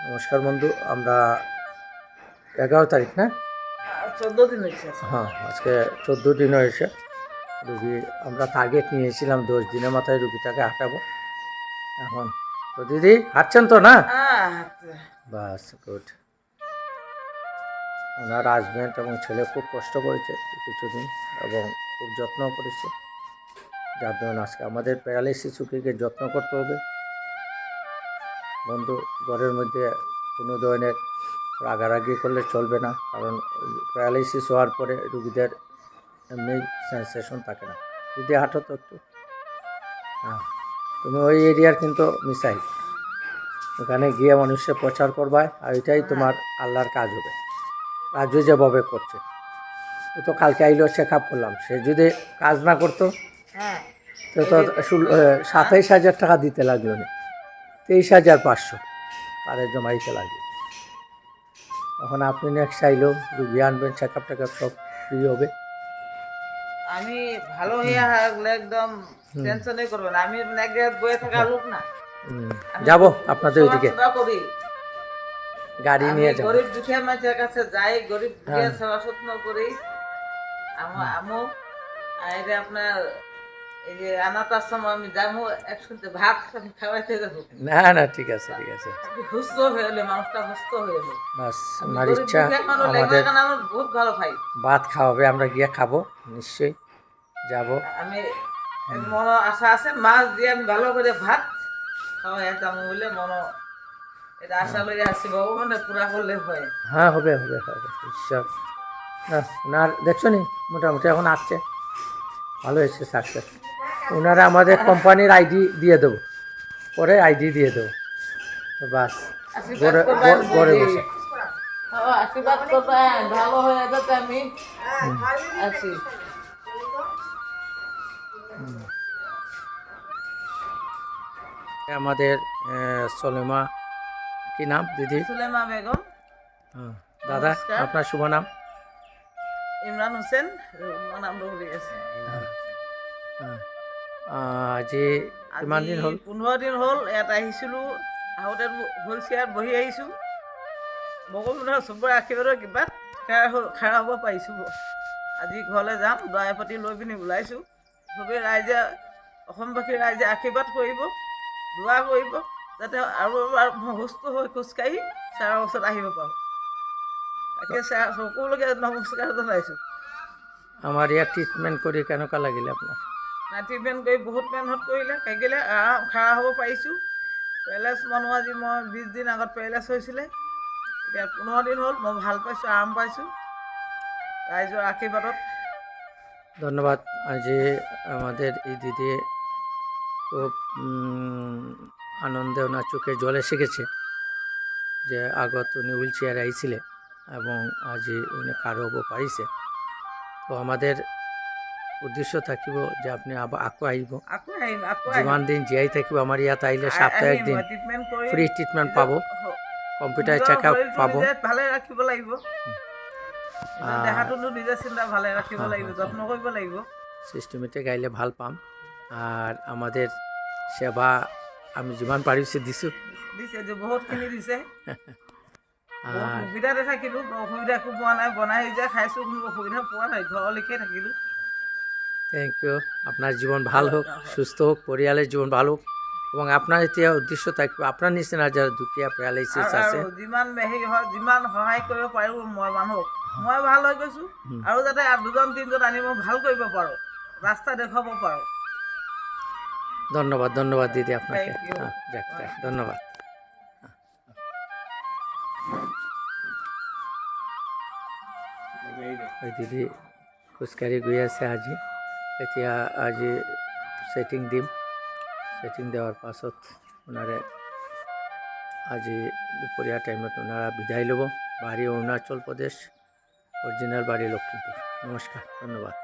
নমস্কার বন্ধু, আমরা 11 তারিখ না 14 দিন হয়েছে। হ্যাঁ, আজকে 14 দিন হয়েছে। রুগী আমরা টার্গেট নিয়েছিলাম 10 দিনের মাথায় রুগীটাকে হাঁটাবো। এখন তো দিদি হাঁটছেন তো না? বাস গুড। ওনার হাজব্যান্ড এবং ছেলে খুব কষ্ট করেছে কিছুদিন এবং খুব যত্ন করেছে, যার জন্য আজকে আমাদের প্যারালাইসিস রুগীকে যত্ন করতে হবে। বন্ধু, ঘরের মধ্যে কোনো ধরনের রাগারাগি করলে চলবে না, কারণ প্যারালাইসিস হওয়ার পরে রুগীদের এমনি সেন্সেশন থাকে না। যদি হাঁটো তো একটু, হ্যাঁ, তুমি ওই এরিয়ার কিন্তু মিসাইল, ওখানে গিয়ে মানুষকে প্রচার করবা, আর এটাই তোমার আল্লাহর কাজ হবে। রাজু যেভাবে করছে, ও তো কালকে আইলো চেক আপ করলাম, সে যদি কাজ না করতো তো 27,000 টাকা দিতে লাগলো না, 23,500 তারে জমাইতে লাগলো। এখন আপনি নেক্সট চাইলেও রুগী আনবেন, চেক আপ টেক আপ সব ফ্রি হবে। আমি ভালো হয়ে গেলে একদম টেনশনই করবেন। আমি এক জায়গায় বয়ে থাকা লোক না। যাব আপনাদের ওইদিকে, করি গাড়ি নিয়ে যাব। গরিব দুঃখী মানুষের কাছে যাই, গরিব দুঃখী সেবা যত্ন করি। আমু আইরে আপনার এই যে অনাথ আশ্রম আমি যাবো, একসাথে ভাত খাওয়াইতে যাবো। না না, ঠিক আছে ঠিক আছে, সুস্থ হয়ে এলে মানুষটা সুস্থ হয়ে এলে বাস ওনার ইচ্ছা আমাদের আমার বহুত ভালো ভাই ভাত খাওয়াবে, আমরা গিয়ে খাবো নিশ্চয়ই, যাব। আমি মন আশা আছে, মাছ দিয়ে আমি ভালো করে ভাত খাওয়াই যাবো বলে মন এটা আশা লই আসছি। ভগবানে পুরা করলে হয়। হ্যাঁ, হবে হবে হবে, ঈশ্বর। না, ওনার দেখছো নি মোটামুটি এখন আসছে, ভালো হয়েছে সাকসেস। ওনারা আমাদের কোম্পানির আইডি দিয়ে দেবো, পরে আইডি দিয়ে দেবো, তো বাস ঘরে বসে। আশীর্বাদ করবেন, ভালো হয়ে যাতে আমি আছি। আমাদের সলেমা, কি নাম দিদি? সুলেমা বেগম। হ্যাঁ দাদা, আপনার শুভ নাম? ইমরান হোসেন, নাম রহলি আছে। আজি কিমান দিন হ'ল? 15 দিন হ'ল ইয়াত আহিছিলোঁ। আহোঁতে হুইল চেয়াৰত বহি আহিছোঁ। ভগৱানৰ চবৰে আশীৰ্বাদৰ কিবা খাৰা হ'ব পাৰিছোঁ। আজি ঘৰলৈ যাম, দৰাই পাতি লৈ পিনি ওলাইছোঁ। চবেই ৰাইজে, অসমবাসী ৰাইজে আশীৰ্বাদ কৰিব, দোৱা কৰিব, যাতে আৰু এবাৰ মই সুস্থ হৈ খোজকাঢ়ি ছাৰৰ ওচৰত আহিব পাৰোঁ। তাকে ছাৰ সকলোকে নমস্কাৰ জনাইছোঁ। আমাৰ ইয়াত ট্ৰিটমেণ্ট কৰি কেনেকুৱা লাগিলে আপোনাৰ? ট্ৰিটমেণ্ট কৰি বহুত মেহনত কৰিলে, থাকিলে আৰাম খাৰা হ'ব পাৰিছোঁ। পেৰেলাইছ মানুহ আজি মই 20 দিন আগত পেৰেলাইছ হৈছিলে, এতিয়া 15 দিন হ'ল মই ভাল পাইছোঁ, আৰাম পাইছোঁ ৰাইজৰ আশীৰ্বাদত। ধন্যবাদ। আজি আমাদের এই দিদি খুব আনন্দে ওনার চোখে জল এসে গেছে যে আগত উনি হুইল চেয়ারে আইছিলে এবং আজি উনি খাড়ো হব পাৰিছে। তো আমাদের উদ্দেশ্য থাকিব যে আপনি আকৌ আহিব, যিমান দিন জীয়াই থাকিব আমাৰ ইয়াত আহিলে সপ্তাহে একদিন ফ্ৰী ট্ৰিটমেণ্ট পাব, কম্পিউটাৰ চেক আপ পাব। ভালে ৰাখিব লাগিব, দেহাটো নিজে চিন্তা ভালে ৰাখিব লাগিব, যত্ন কৰিব লাগিব। সিস্টেমেটিক আইলে ভাল পাম। আর আমাদের সেবা আমি যিমান পাৰিছোঁ দিছোঁ, যে বহুতখিনি দিছে। সুবিধাতে থাকিলোঁ, অসুবিধা একো পোৱা নাই। বনাই সিজাই খাইছোঁ, কোনো অসুবিধা পোৱা নাই। ঘৰলৈকে থাকিলোঁ। Thank you. আপনার জীবন ভাল হোক, সুস্থ হোক, পরিয়ালের জীবন ভাল হোক, এবং আপনার এতিয়া উদ্দেশ্য থাকবে আপনার নিচিনা যারা দুখীয়া প্যারালাইসিস আছে যিমান হেৰি হয়, যিমান সহায় কৰিব পাৰোঁ মই মানুহক, মই ভাল হৈ গৈছোঁ, আৰু যাতে 2জন 3জন আনি মই ভাল কৰিব পাৰোঁ, ৰাস্তা দেখুৱাব পাৰোঁ। ধন্যবাদ ধন্যবাদ দিদি আপনাকে। হ্যাঁ, যাক যাক, ধন্যবাদ। ওই দিদি খোজকাঢ়ি গৈ আছে আজি। এতিয়া আজি ছেটিং দিম, ছেটিং দেওয়ার পাছত ওনারে আজি দুপৰীয়া টাইমত ওনারা বিদায় ল'ব। বাড়ি অৰুণাচল প্রদেশ, অরিজিনাল বাড়ি লখিমপুর। নমস্কার, ধন্যবাদ।